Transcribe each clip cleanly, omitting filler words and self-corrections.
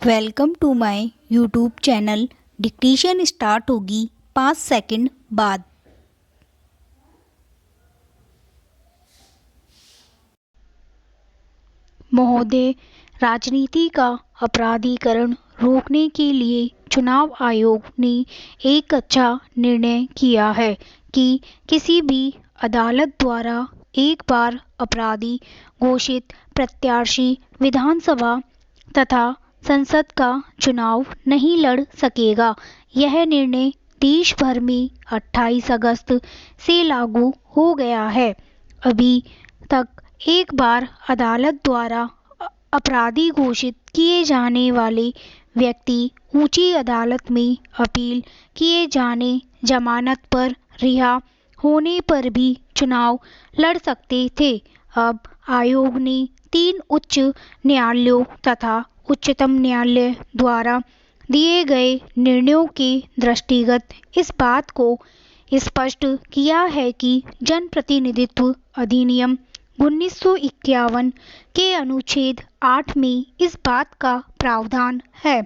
Welcome to my YouTube channel. Dictation start होगी 5 second बाद। महोदय, राजनीति का अपराधीकरण रोकने के लिए चुनाव आयोग ने एक अच्छा निर्णय किया है कि किसी भी अदालत द्वारा एक बार अपराधी घोषित प्रत्याशी विधानसभा तथा संसद का चुनाव नहीं लड़ सकेगा। यह निर्णय देश भर में 28 अगस्त से लागू हो गया है। अभी तक एक बार अदालत द्वारा अपराधी घोषित किए जाने वाले व्यक्ति ऊंची अदालत में अपील किए जाने, जमानत पर रिहा होने पर भी चुनाव लड़ सकते थे। अब आयोग ने 3 उच्च न्यायालयों तथा उच्चतम न्यायालय द्वारा दिए गए निर्णयों के दृष्टिगत इस बात को स्पष्ट किया है कि जनप्रतिनिधित्व अधिनियम 1951 के अनुच्छेद 8 में इस बात का प्रावधान है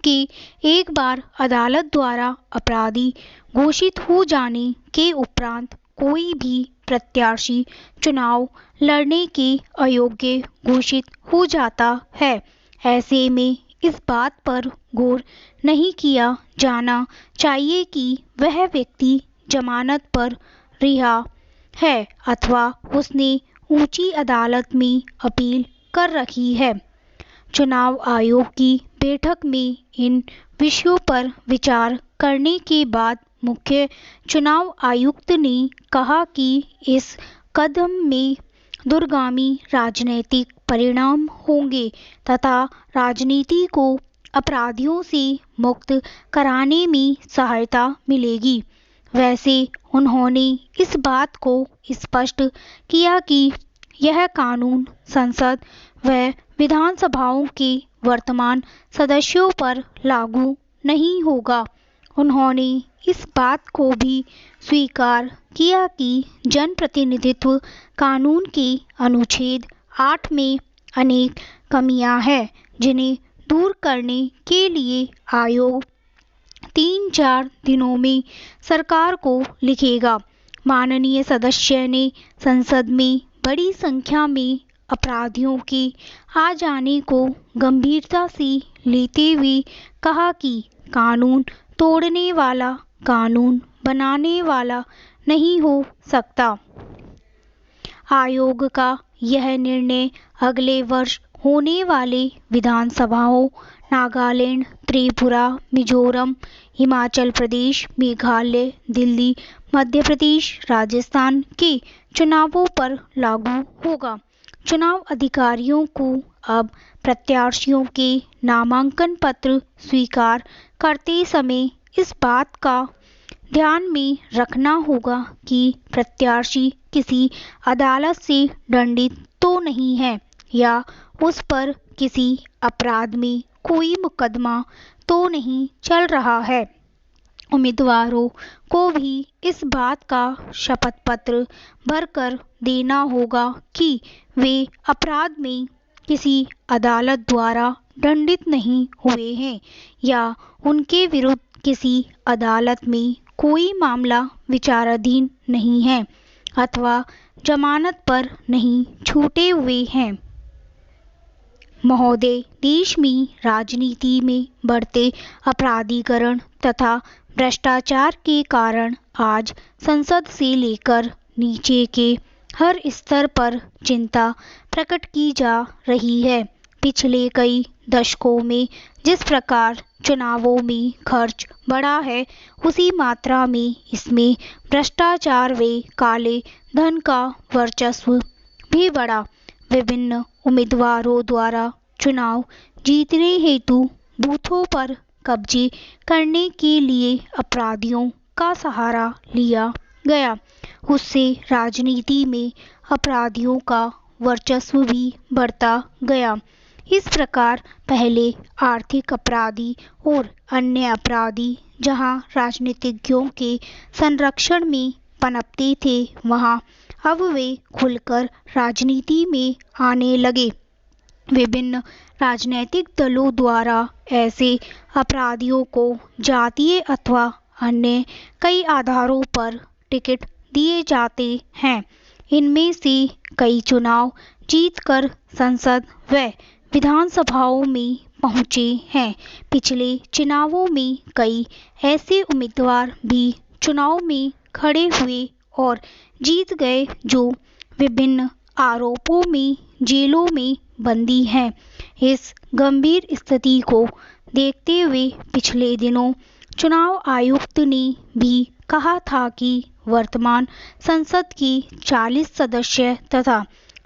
कि एक बार अदालत द्वारा अपराधी घोषित हो जाने के उपरांत कोई भी प्रत्याशी चुनाव लड़ने के अयोग्य घोषित हो जाता है। ऐसे में इस बात पर गौर नहीं किया जाना चाहिए कि वह व्यक्ति जमानत पर रिहा है अथवा उसने ऊंची अदालत में अपील कर रखी है। चुनाव आयोग की बैठक में इन विषयों पर विचार करने के बाद मुख्य चुनाव आयुक्त ने कहा कि इस कदम में दूरगामी राजनीतिक परिणाम होंगे तथा राजनीति को अपराधियों से मुक्त कराने में सहायता मिलेगी। वैसे उन्होंने इस बात को स्पष्ट किया कि यह कानून संसद व विधानसभाओं के वर्तमान सदस्यों पर लागू नहीं होगा। उन्होंने इस बात को भी स्वीकार किया कि जनप्रतिनिधित्व कानून के अनुच्छेद 8 में अनेक कमियां हैं, जिन्हें दूर करने के लिए आयोग 3-4 दिनों में सरकार को लिखेगा। माननीय सदस्य ने संसद में बड़ी संख्या में अपराधियों के आ जाने को गंभीरता से लेते हुए कहा कि कानून तोड़ने वाला कानून बनाने वाला नहीं हो सकता। आयोग का यह निर्णय अगले वर्ष होने वाले विधानसभाओं नागालैंड, त्रिपुरा, मिजोरम, हिमाचल प्रदेश, मेघालय, दिल्ली, मध्य प्रदेश, राजस्थान के चुनावों पर लागू होगा। चुनाव अधिकारियों को अब प्रत्याशियों के नामांकन पत्र स्वीकार करते समय इस बात का ध्यान में रखना होगा कि प्रत्याशी किसी अदालत से दंडित तो नहीं है या उस पर किसी अपराध में कोई मुकदमा तो नहीं चल रहा है। उम्मीदवारों को भी इस बात का शपथ पत्र भरकर देना होगा कि वे अपराध में किसी अदालत द्वारा दंडित नहीं हुए हैं या उनके विरुद्ध किसी अदालत में कोई मामला विचाराधीन नहीं है अथवा जमानत पर नहीं छूटे हुए हैं। महोदय, देश में राजनीति में बढ़ते अपराधीकरण तथा भ्रष्टाचार के कारण आज संसद से लेकर नीचे के हर स्तर पर चिंता प्रकट की जा रही है। पिछले कई दशकों में जिस प्रकार चुनावों में खर्च बढ़ा है, उसी मात्रा में इसमें भ्रष्टाचार व काले धन का वर्चस्व भी बढ़ा। विभिन्न उम्मीदवारों द्वारा चुनाव जीतने हेतु बूथों पर कब्जे करने के लिए अपराधियों का सहारा लिया गया। उससे राजनीति में अपराधियों का वर्चस्व भी बढ़ता गया। इस प्रकार पहले आर्थिक अपराधी और अन्य अपराधी जहां राजनीतिज्ञों के संरक्षण में पनपते थे, वहां अब वे खुलकर राजनीति में आने लगे। विभिन्न राजनीतिक दलों द्वारा ऐसे अपराधियों को जातीय अथवा अन्य कई आधारों पर टिकट दिए जाते हैं। इनमें से कई चुनाव जीतकर संसद व विधानसभाओं में पहुंचे हैं। पिछले चुनावों में कई ऐसे उम्मीदवार भी चुनाव में खड़े हुए और जीत गए जो विभिन्न आरोपों में जेलों में बंदी हैं। इस गंभीर स्थिति को देखते हुए पिछले दिनों चुनाव आयुक्त ने भी कहा था कि वर्तमान संसद के 40 सदस्य तथा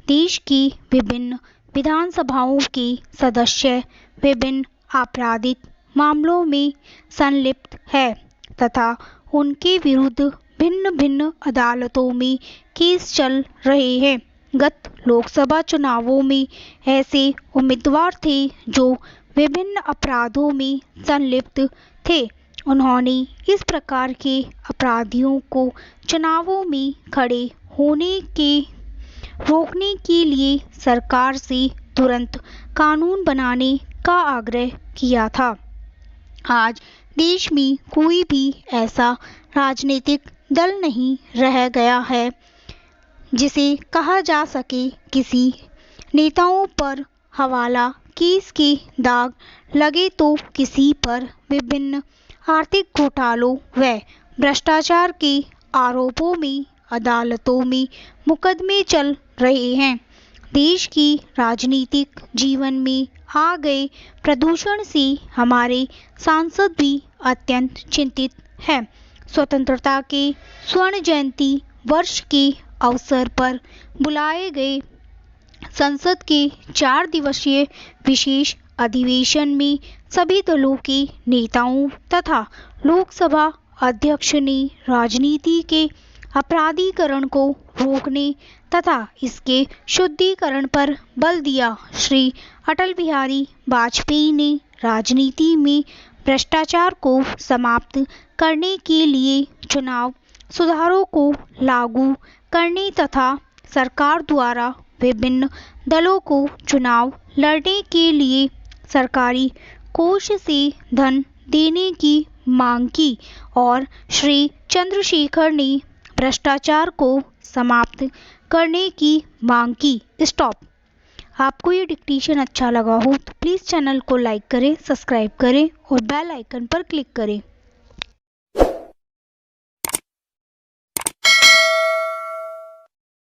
देश की विभिन्न विधानसभाओं के सदस्य विभिन्न आपराधिक मामलों में संलिप्त है तथा उनके विरुद्ध भिन्न भिन्न अदालतों में केस चल रहे हैं। गत लोकसभा चुनावों में ऐसे उम्मीदवार थे जो विभिन्न अपराधों में संलिप्त थे। उन्होंने इस प्रकार के अपराधियों को चुनावों में खड़े होने के रोकने के लिए सरकार से तुरंत कानून बनाने का आग्रह किया था। आज देश में कोई भी ऐसा राजनीतिक दल नहीं रह गया है जिसे कहा जा सके किसी नेताओं पर हवाला केस के दाग लगे तो किसी पर विभिन्न आर्थिक घोटालों व भ्रष्टाचार के आरोपों में अदालतों में मुकदमे चल रहे हैं। देश की राजनीतिक जीवन में आ गए प्रदूषण से हमारे सांसद भी अत्यंत चिंतित हैं। स्वतंत्रता के स्वर्ण जयंती वर्ष के अवसर पर बुलाए गए संसद के 4 दिवसीय विशेष अधिवेशन में सभी दलों के नेताओं तथा लोकसभा अध्यक्ष ने राजनीति के अपराधीकरण को रोकने तथा इसके शुद्धिकरण पर बल दिया। श्री अटल बिहारी वाजपेयी ने राजनीति में भ्रष्टाचार को समाप्त करने के लिए चुनाव सुधारों को लागू करने तथा सरकार द्वारा विभिन्न दलों को चुनाव लड़ने के लिए सरकारी कोष से धन देने की मांग की और श्री चंद्रशेखर ने भ्रष्टाचार को समाप्त करने की मांग की। स्टॉप। आपको ये डिक्टेशन अच्छा लगा हो तो प्लीज़ चैनल को लाइक करें, सब्सक्राइब करें और बेल आइकन पर क्लिक करें।